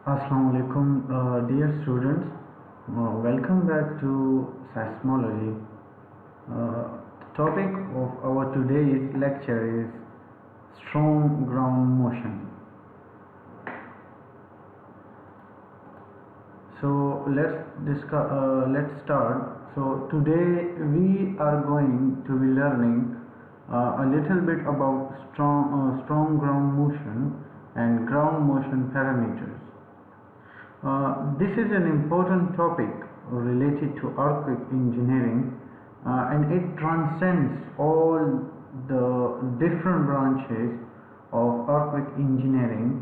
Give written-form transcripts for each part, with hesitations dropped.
Assalamu alaikum, dear students. Welcome back to seismology. The topic of our today's lecture is strong ground motion. So let's start. So today we are going to be learning a little bit about strong ground motion and ground motion parameters. This is an important topic related to earthquake engineering, and it transcends all the different branches of earthquake engineering,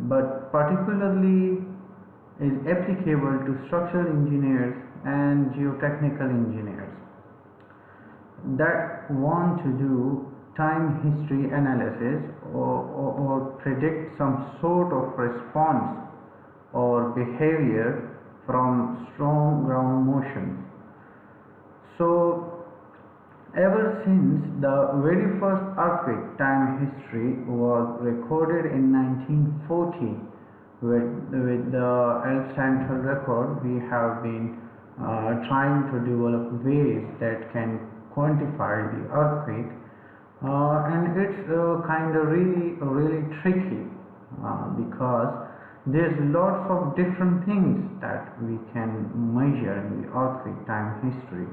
but particularly is applicable to structural engineers and geotechnical engineers that want to do time history analysis or predict some sort of response or behavior from strong ground motions. So, ever since the very first earthquake time history was recorded in 1940 with the Elf Central record, we have been trying to develop ways that can quantify the earthquake, and it's kind of really tricky because there's lots of different things that we can measure in the earthquake time history.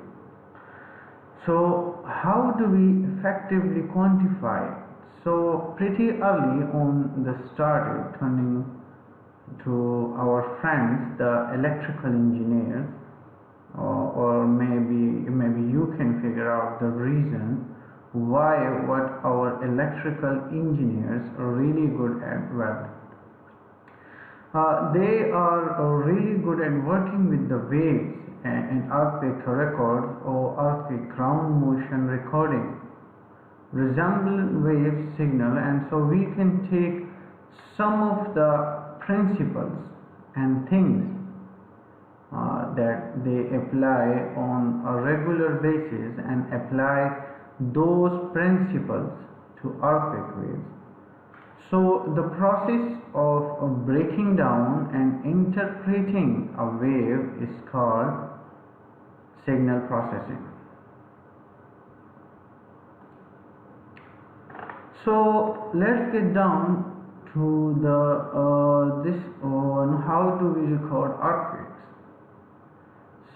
So how do we effectively quantify it? So pretty early on they started turning to our friends, the electrical engineers, or maybe you can figure out the reason why what our electrical engineers are really good at. Well, they are really good at working with the waves in earthquake records or earthquake ground motion recording resemble wave signal, and so we can take some of the principles and things that they apply on a regular basis and apply those principles to earthquake waves. So the process of breaking down and interpreting a wave is called signal processing. So let's get down to this on how do we record earthquakes.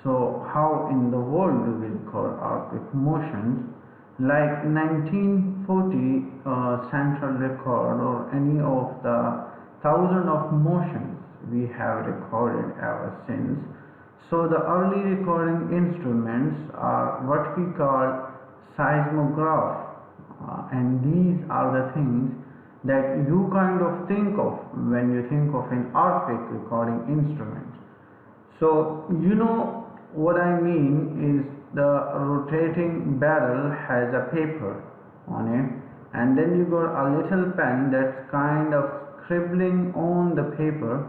So how in the world do we record earthquake motions? Like 1940 central record or any of the thousand of motions we have recorded ever since. So the early recording instruments are what we call seismograph, and these are the things that you kind of think of when you think of an earthquake recording instrument. So you know what I mean is the rotating barrel has a paper on it, and then you got a little pen that's kind of scribbling on the paper,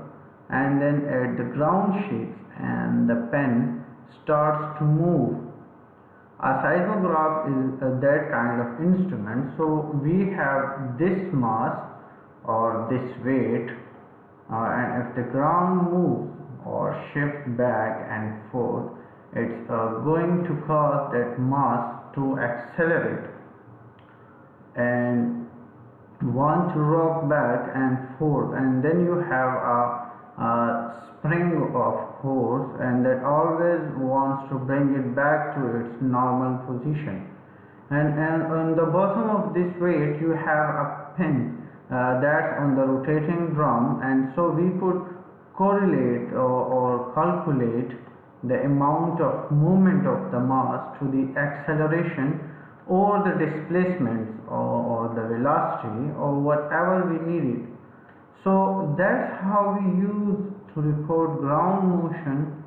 and then at the ground shakes and the pen starts to move. A seismograph is that kind of instrument. So we have this mass or this weight, and if the ground moves or shifts back and forth, it's going to cause that mass to accelerate and want to rock back and forth, and then you have a spring of force, and that always wants to bring it back to its normal position. And on the bottom of this weight you have a pin that's on the rotating drum, and so we could correlate or calculate the amount of movement of the mass to the acceleration or the displacements or the velocity or whatever we needed. So that's how we use to record ground motion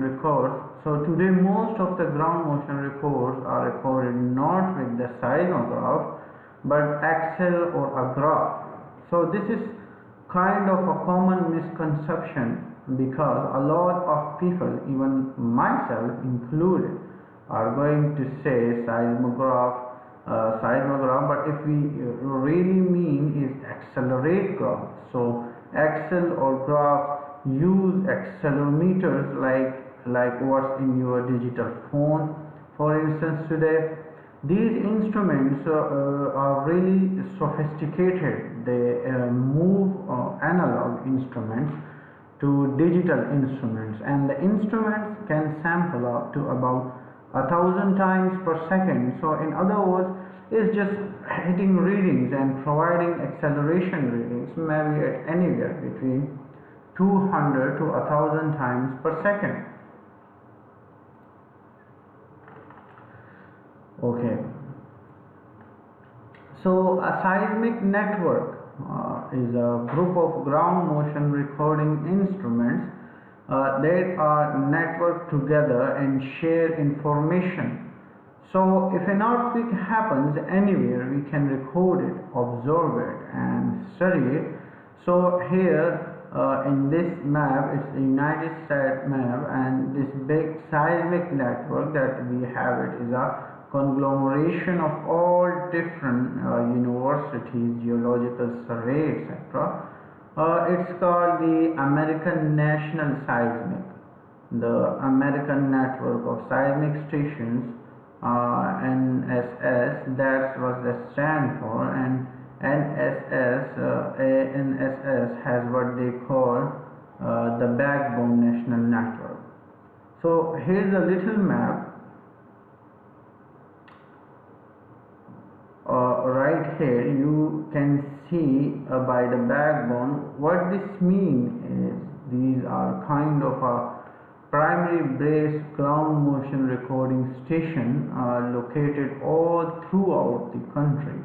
records. So today most of the ground motion records are recorded not with the seismograph but Excel or a graph. So this is kind of a common misconception because a lot of people, even myself included, are going to say seismograph seismograph, but if we really mean is accelerate graph. So accel or graph use accelerometers like what's in your digital phone. For instance, today these instruments are really sophisticated. They move analog instruments to digital instruments, and the instruments can sample up to about 1,000 times per second. So in other words, it's just hitting readings and providing acceleration readings maybe at anywhere between 200 to 1,000 times per second. Okay, so a seismic network is a group of ground motion recording instruments that are networked together and share information. So if an earthquake happens anywhere, we can record it, observe it, and study it. So here in this map, it's a United States map, and this big seismic network that we have it is a conglomeration of all different universities, geological survey, etc. It's called the American National Seismic, the American Network of Seismic Stations, NSS. That's what they stand for, and ANSS has what they call the Backbone National Network. So here's a little map. Right here you can see by the backbone. What this means is these are kind of a primary base ground motion recording station located all throughout the country,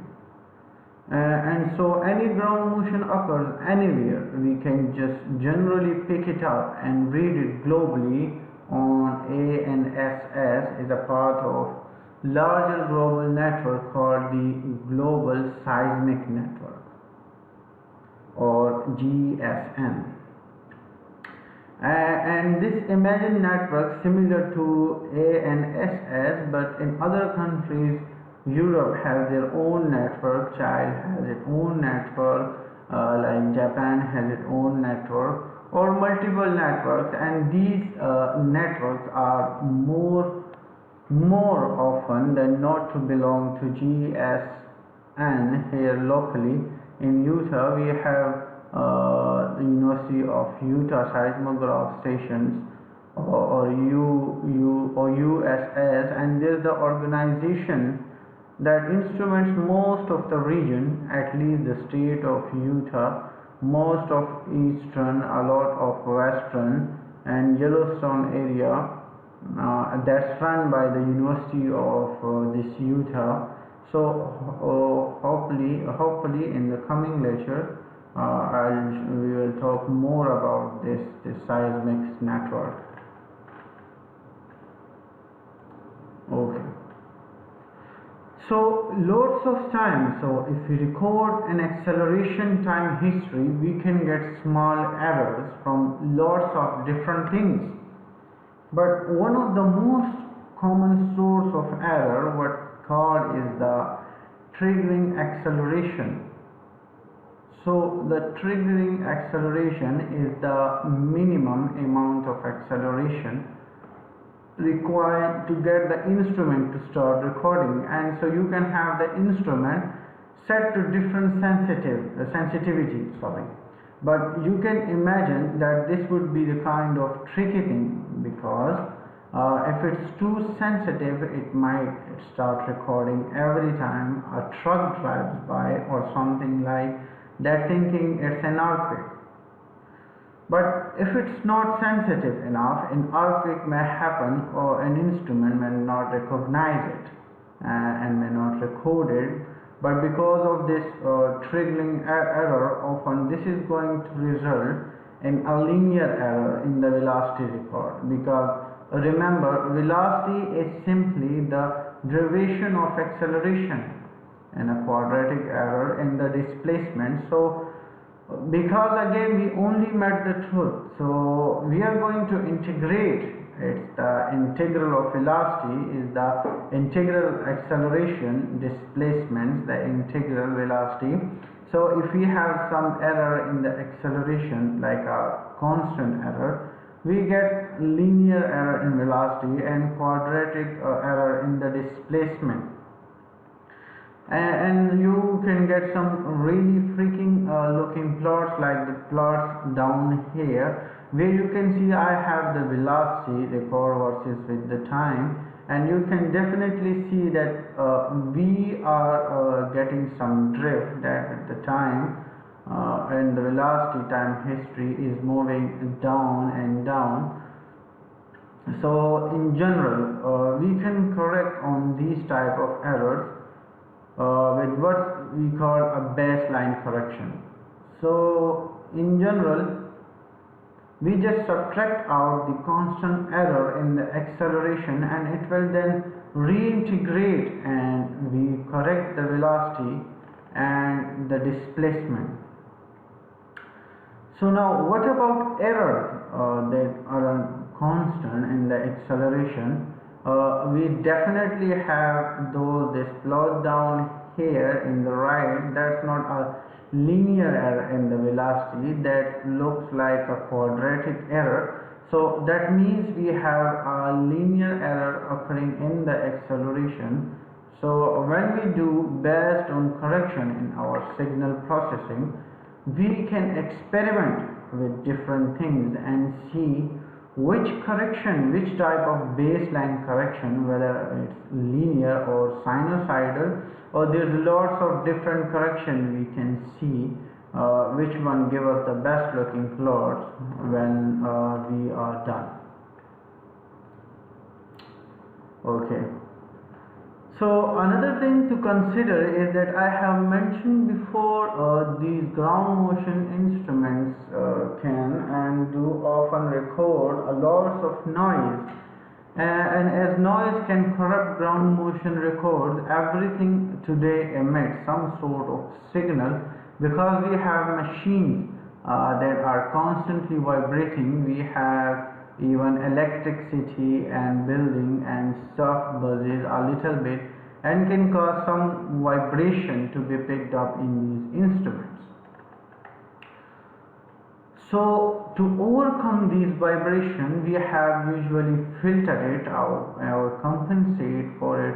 and so any ground motion occurs anywhere, we can just generally pick it up and read it globally on ANSS is a part of larger global network called the Global Seismic Network, or GSN. And this imagined network similar to ANSS, but in other countries, Europe has their own network, Chile has its own network, like Japan has its own network, or multiple networks, and these networks are more often than not to belong to GSN. Here locally in Utah, we have the University of Utah Seismograph Stations, or USS, and there's the organization that instruments most of the region, at least the state of Utah, most of eastern, a lot of western, and Yellowstone area. That's run by the University of this Utah. So hopefully in the coming lecture we will talk more about this seismic network. Okay, so lots of time. So if we record an acceleration time history, we can get small errors from lots of different things. But one of the most common source of error, what called is the triggering acceleration. So the triggering acceleration is the minimum amount of acceleration required to get the instrument to start recording, and so you can have the instrument set to different sensitivity, but you can imagine that this would be the kind of tricky thing, because if it's too sensitive, it might start recording every time a truck drives by or something like that, thinking it's an earthquake. But if it's not sensitive enough, an earthquake may happen or an instrument may not recognize it and may not record it. But because of this triggering error, often this is going to result in a linear error in the velocity record, because remember, velocity is simply the derivation of acceleration, and a quadratic error in the displacement. So because again we only met the truth, so we are going to integrate It's the integral of velocity is the integral acceleration displacements, the integral velocity. So if we have some error in the acceleration, like a constant error, we get linear error in velocity and quadratic error in the displacement. And you can get some really freaking looking plots, like the plots down here, where you can see I have the velocity record versus with the time, and you can definitely see that we are getting some drift, that at the time and the velocity time history is moving down and down. So in general we can correct on these type of errors with what we call a baseline correction. So in general, we just subtract out the constant error in the acceleration, and it will then reintegrate, and we correct the velocity and the displacement. So now what about errors that are constant in the acceleration? We definitely have, though this plot down here in the right, that's not a linear error in the velocity, that looks like a quadratic error. So that means we have a linear error occurring in the acceleration. So when we do based on correction in our signal processing, we can experiment with different things and see which correction, which type of baseline correction, whether it's linear or sinusoidal, or there's lots of different correction we can see which one give us the best looking plots when we are done. Okay. So another thing to consider is that I have mentioned before these ground motion instruments can and do often record a lot of noise, and as noise can corrupt ground motion records, everything today emits some sort of signal, because we have machines that are constantly vibrating. We have even electricity and building and stuff buzzes a little bit and can cause some vibration to be picked up in these instruments. So to overcome these vibrations, we have usually filtered it out or compensate for it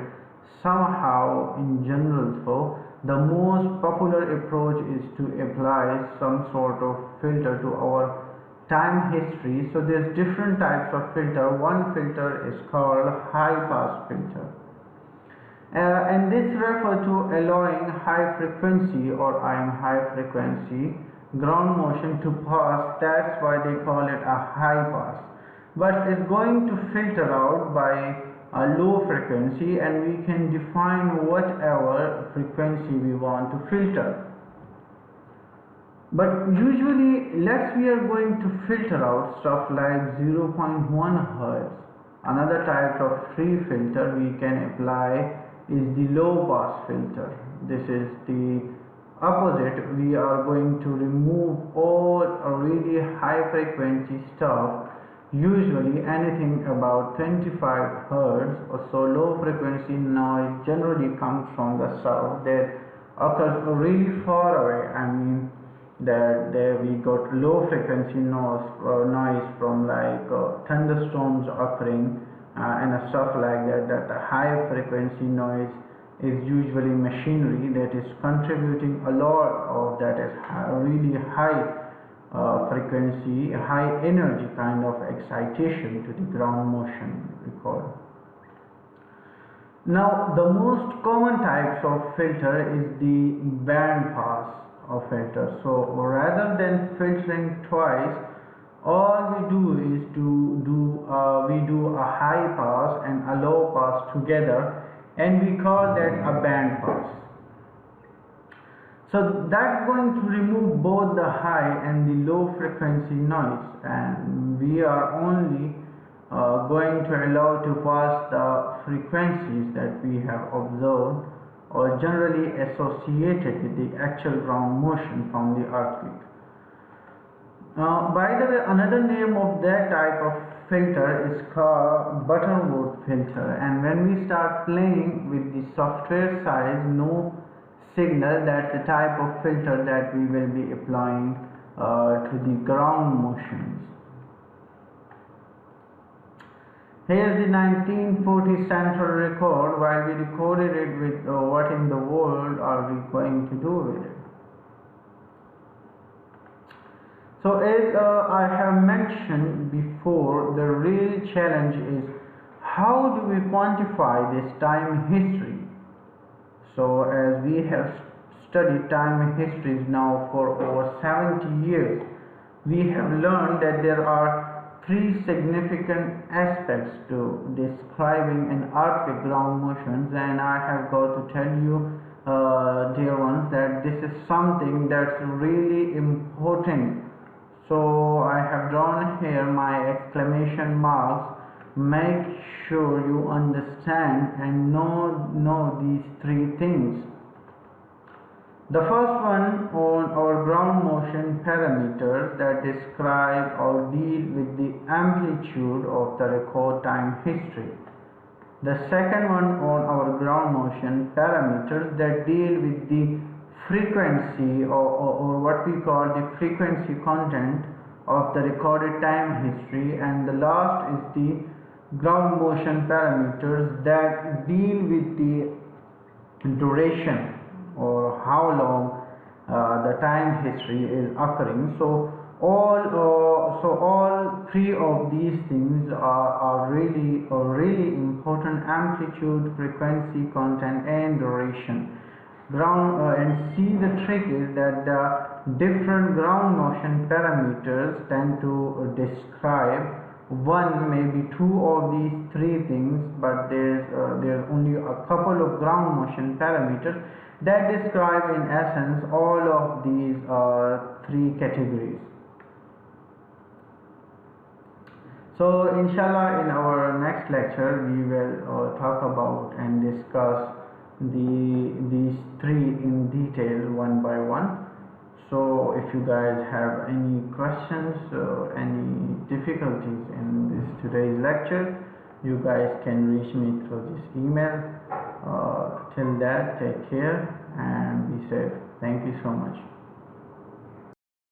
somehow in general. So the most popular approach is to apply some sort of filter to our time history. So there's different types of filter. One filter is called high pass filter, and this refers to allowing high frequency or high frequency ground motion to pass. That's why they call it a high pass, but it's going to filter out by a low frequency, and we can define whatever frequency we want to filter. But usually, we are going to filter out stuff like 0.1 Hertz. Another type of free filter we can apply is the low pass filter. This is the opposite. We are going to remove all really high frequency stuff, usually anything about 25 Hertz or so. Low frequency noise generally comes from the south that occurs really far away. I mean, that there we got low frequency noise from like thunderstorms occurring and stuff like that. That the high frequency noise is usually machinery that is contributing a lot of that is really high frequency, high energy kind of excitation to the ground motion record. Now the most common types of filter is the band pass of filter. So rather than filtering twice, all we do is we do a high pass and a low pass together, and we call that a band pass. So that's going to remove both the high and the low frequency noise, and we are only going to allow to pass the frequencies that we have observed or generally associated with the actual ground motion from the earthquake. By the way, another name of that type of filter is called Butterworth filter, and when we start playing with the software size no signal, that's the type of filter that we will be applying to the ground motions. Here's the 1940 central record. While we recorded it with what in the world are we going to do with it? So as I have mentioned before, the real challenge is how do we quantify this time history? So as we have studied time histories now for over 70 years, we have learned that there are three significant aspects to describing an earthquake ground motions, and I have got to tell you, dear ones, that this is something that's really important. So I have drawn here my exclamation marks. Make sure you understand and know these three things. The first one on our ground motion parameters that describe or deal with the amplitude of the record time history. The second one on our ground motion parameters that deal with the frequency or what we call the frequency content of the recorded time history, and the last is the ground motion parameters that deal with the duration or how long the time history is occurring. So all three of these things are really important: amplitude, frequency, content, and duration. And see, the trick is that the different ground motion parameters tend to describe one, maybe two of these three things, but there's only a couple of ground motion parameters that describe in essence all of these three categories. So inshallah, in our next lecture we will talk about and discuss these three in detail one by one. So if you guys have any questions or any difficulties in this today's lecture, you guys can reach me through this email. Till that, take care and be safe. Thank you so much.